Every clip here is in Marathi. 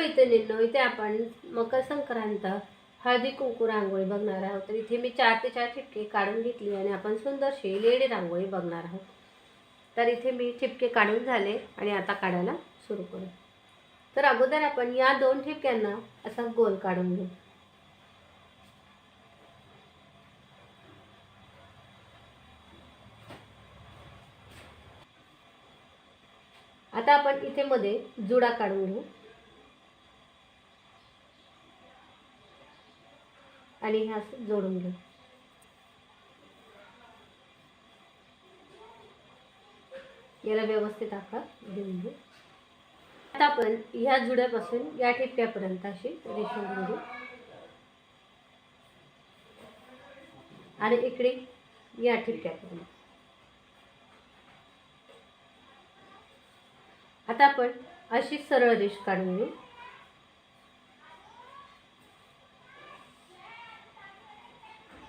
मैत्रिणींनो, इथे आपण मकर संक्रांत हळदी कुंकू रांगोळी बघणार आहोत. तर इथे मी 4 ते 4 ठिपके काढून घेतली आणि आपण सुंदरशी लेडी रांगोळी बघणार आहोत. तर इथे मी ठिपके काढून झाले आणि आता काढायला सुरू करू. तर अगोदर आपण या 2 ठिपक्यांना असा गोल काढून घेऊ. आता आपण इथे मध्ये जुडा काढून घेऊ आणि हे असं जोडून घेऊ. याला व्यवस्थित आकार देऊन घेऊ. आता आपण ह्या जुड्यापासून या ठिपक्यापर्यंत अशी रेषा ओढून घेऊ आणि इकडे या ठिपक्यापर्यंत. आता आपण अशी सरळ रेष काढून घेऊ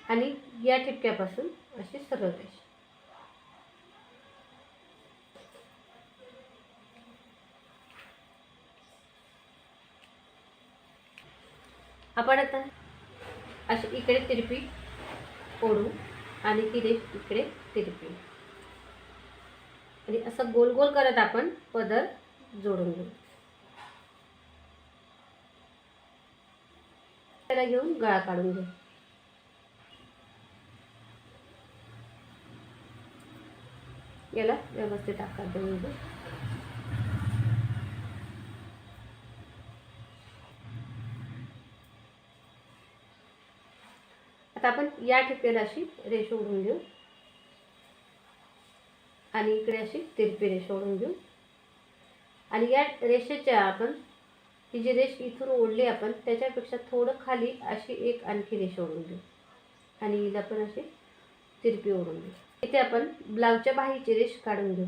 आणि या ठिपक्यापासून अशी सरळ रेष. आपण आता अशी इकडे तिरपी ओढू आणि ती रेष इकडे तिरपी आणि असं गोल गोल करत आपण पदर जोडून घेऊ. त्याला घेऊन गळा काढून घेऊ. याला व्यवस्थित आकार देऊन घेऊ. आता आपण या ठिपक्याला अशी रेष ओढून घेऊ आणि इकडे अशी तिरपी रेष ओढून घेऊ आणि या रेषेच्या आपण ही जी रेष इथून ओढली आपण त्याच्यापेक्षा थोडं खाली अशी एक आणखी रेष ओढून घेऊ आणि हिला पण अशी तिरपी ओढून घेऊ. इथे आपण ब्लाउजच्या बाहीची रेष काढून घेऊ.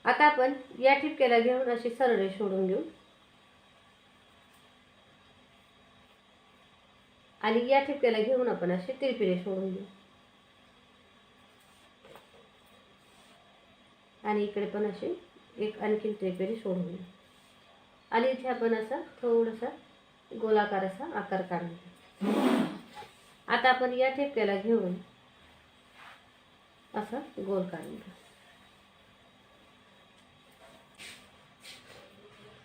आता आपण या ठिपक्याला घेऊन अशी सरळ रेष ओढून घेऊ आणि या ठिपक्याला घेऊन आपण अशी तिरपी रेष ओढून घेऊ आणि इकडे पण अशी एक आणखी तिरपी रेष ओढून घेऊ आणि इथे आपण असा थोडासा गोलाकार असा आकार काढून घेऊ. आता आपण या ठिपक्याला घेऊन असा गोल काढून घेऊ.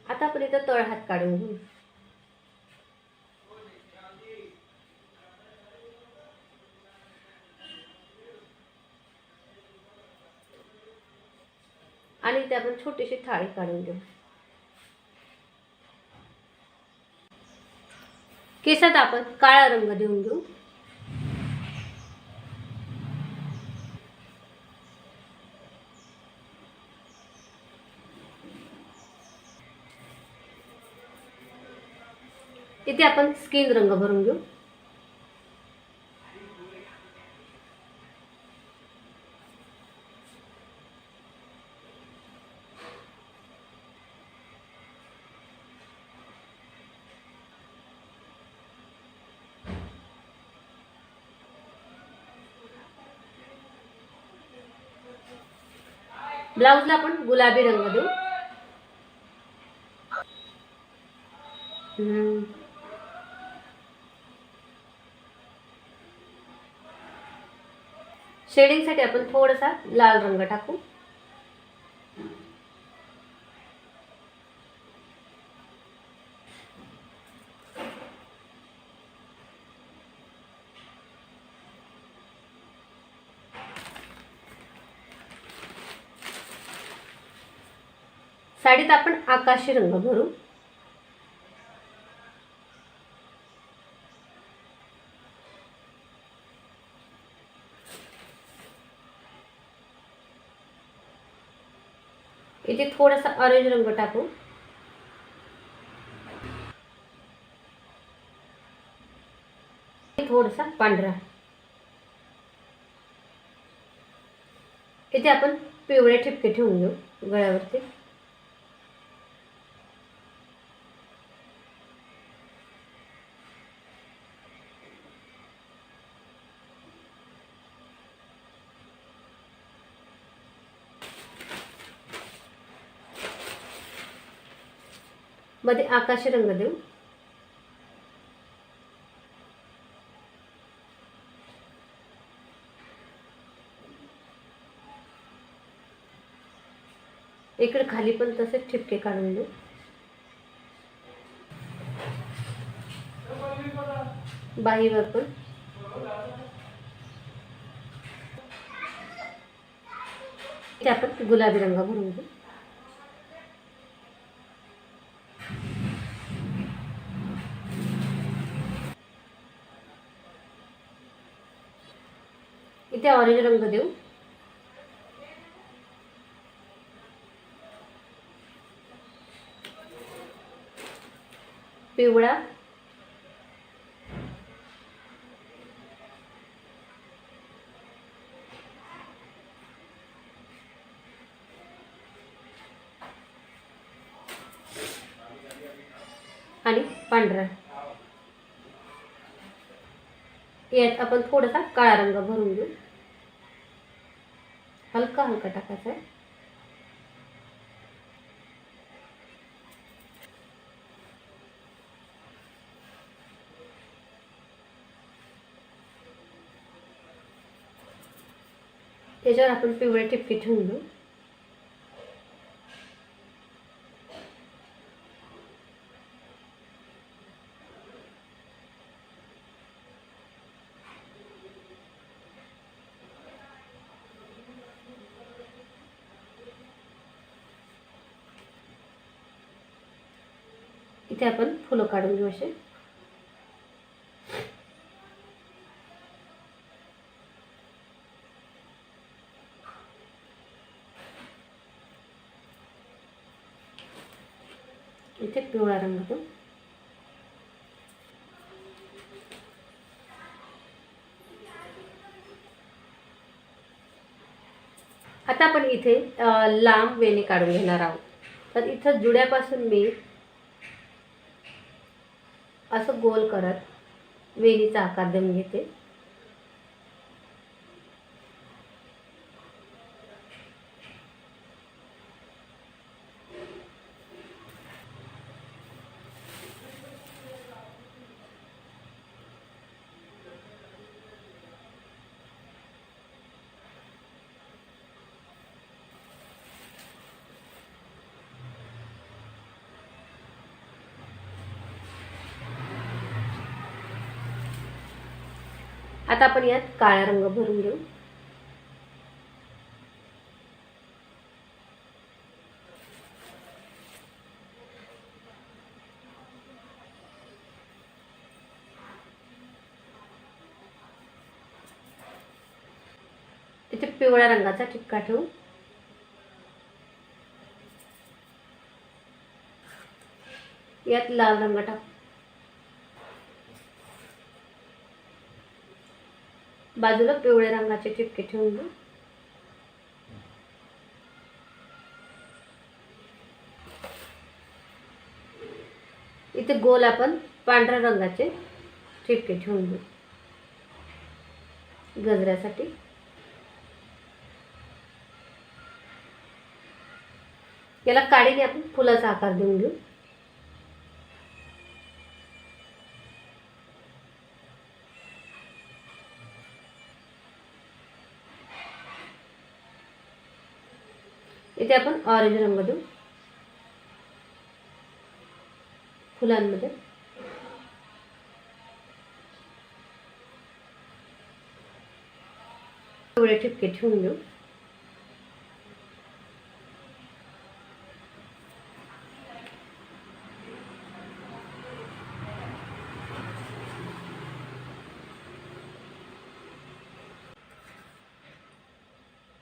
आता आपण इथं तळहात काढून घेऊ. आणि इथे आपण छोटीशी थाळी काढून घेऊ. केसात आपण काळा रंग देऊन घेऊ. इथे आपण स्किन रंग भरून घेऊ. ब्लाउजला आपण गुलाबी रंग देऊ. शेडिंगसाठी आपण थोडासा लाल रंग टाकू. साडीत आपण आकाशी रंग भरू. इथे थोडासा ऑरेंज रंग टाकू. थोडासा पांढरा. इथे आपण पिवळे ठिपके ठेवून घेऊ गळ्यावरती. मध्ये आकाशी रंग देऊ. इकडे खाली पण तसेच ठिपके काढून देऊ. बाहीवर पण. इथे आपण गुलाबी रंग भरून घेऊ. इथे ऑरेंज रंग देऊ. पिवळा. आणि पांढरा. यात आपण थोडासा काळा रंग भरून घेऊ. हलका हलका टाकायचा आहे. त्याच्यावर आपण पिवळे ठिपके ठेवून घेऊ. इथे आपण फुलं काढून घेऊ असे. इथे पिवळा रंग देऊ. आता आपण इथे लांब वेणी काढून घेणार आहोत. तर इथं जुड्यापासून मी असं गोल करत वेणीचा आकार देऊन घेते. आता आपण यात काळा रंग भरून घेऊ. इथे पिवळ्या रंगाचा ठिपका ठेवू. यात लाल रंग टाकू. बाजूला पिवळ्या रंगाचे ठिपके ठेवून घेऊ. इथे गोल आपण पांढऱ्या रंगाचे ठिपके ठेवून घेऊ गजऱ्यासाठी. याला काडीने आपण फुलाचा आकार देऊन घेऊ. इथे आपण ऑरेंज रंग देऊ फुलांमध्ये. पिवळे ठिपके ठेवून घेऊ.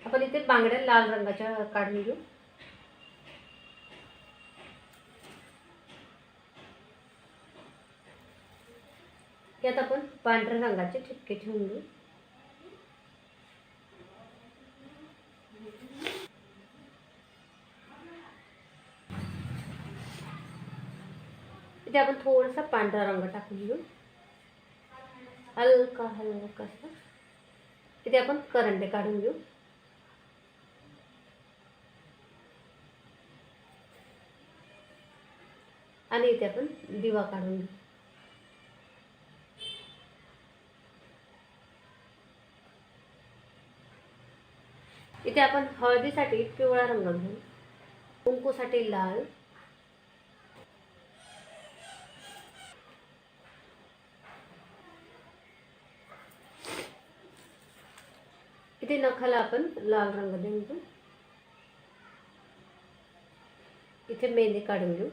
आपण इथे बांगड्या लाल रंगाच्या काढून घेऊ. यात आपण पांढऱ्या रंगाचे ठिपके ठेवून घेऊ. इथे आपण थोडासा पांढरा रंग टाकून घेऊ. हलका हलका. इथे आपण करंडे काढून घेऊ. आणि इथे आपण दिवा काढून घेऊ. इथे आपण हळदीसाठी पिवळा रंग घेऊ, कुंकूसाठी लाल, इथे नखाला आपण लाल रंग देऊन घेऊ. इथे मेहंदी काढून घेऊ.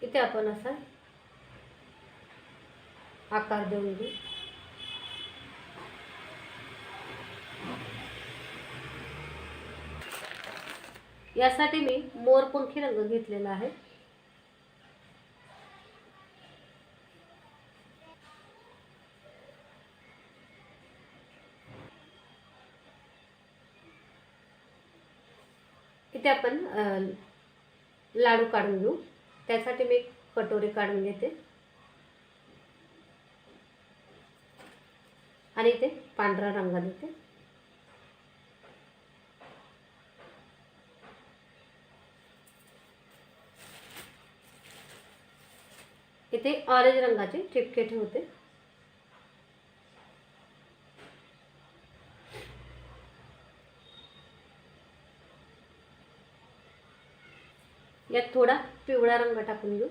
इथे आपण असा आकार देऊन घेऊ. यासाठी मी मोरपंखी रंग घेतलेला आहे. इथे आपण लाडू काढून घेऊ. त्यासाठी मी कटोरी काढून घेते आणि इथे पांढरा रंग देते. इथे ऑरेंज रंगाचे ठिपके ठेवते. यात थोडा पिवळा रंग टाकून घेऊ.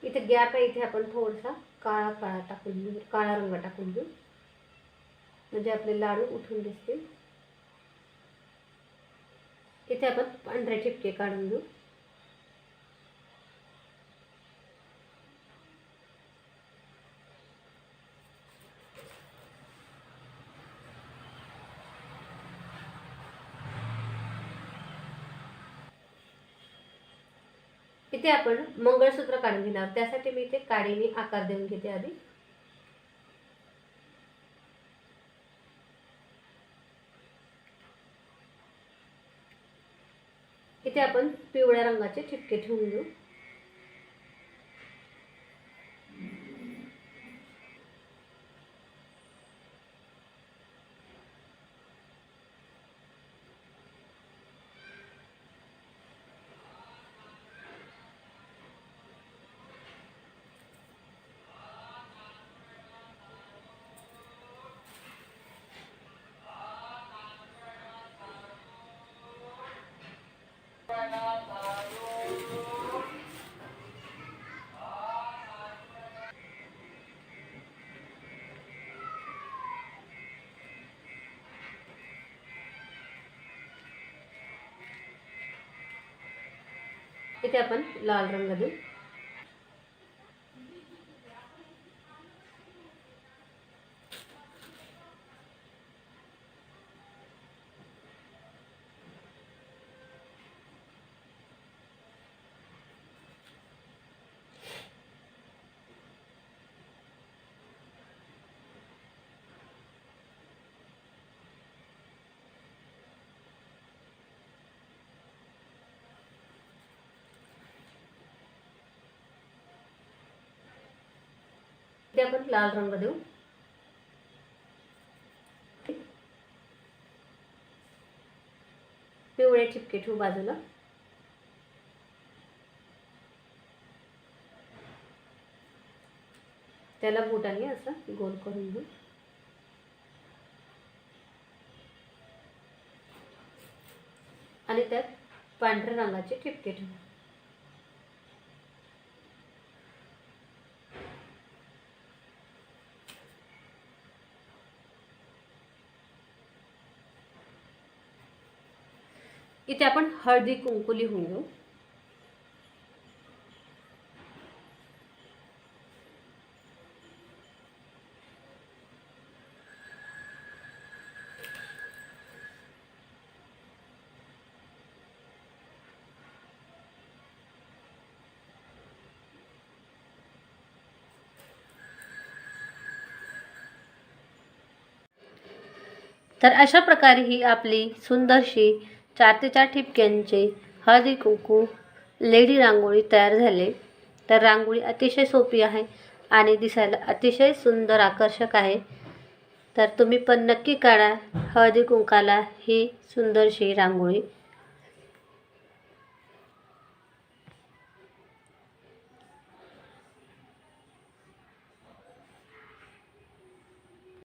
इथे गॅप आहे, इथे आपण थोडासा काळा टाकून घेऊ, काळा रंग टाकून घेऊ, म्हणजे आपले लाडू उठून दिसतील. इथे आपण पांढरे ठिपके काढून घेऊ. इथे आपण मंगळसूत्र काढून घेणार. त्यासाठी मी इथे काडीने आकार देऊन घेते आधी. इथे आपण पिवळ्या रंगाचे ठिपके ठेवून घेऊ. इथे आपण लाल रंग देऊ. इथे आपण लाल रंग देऊ. पिवळे ठिपके ठेवू बाजूला. त्याला बोटाने असं गोल करून घेऊ. आणि त्यात पांढऱ्या रंगाचे ठिपके ठेवू. इथे आपण हळदी कुंकू लिहून घेऊ. तर अशा प्रकारे ही आपली सुंदरशी 4 ते 4 ठिपक्यांचे हळदी कुंकू लेडी रांगोळी तयार झाले. तर रांगोळी अतिशय सोपी आहे आणि दिसायला अतिशय सुंदर आकर्षक आहे। तर तुम्ही पण नक्की काढा हळदी कुंकाला ही सुंदरशी रांगोळी।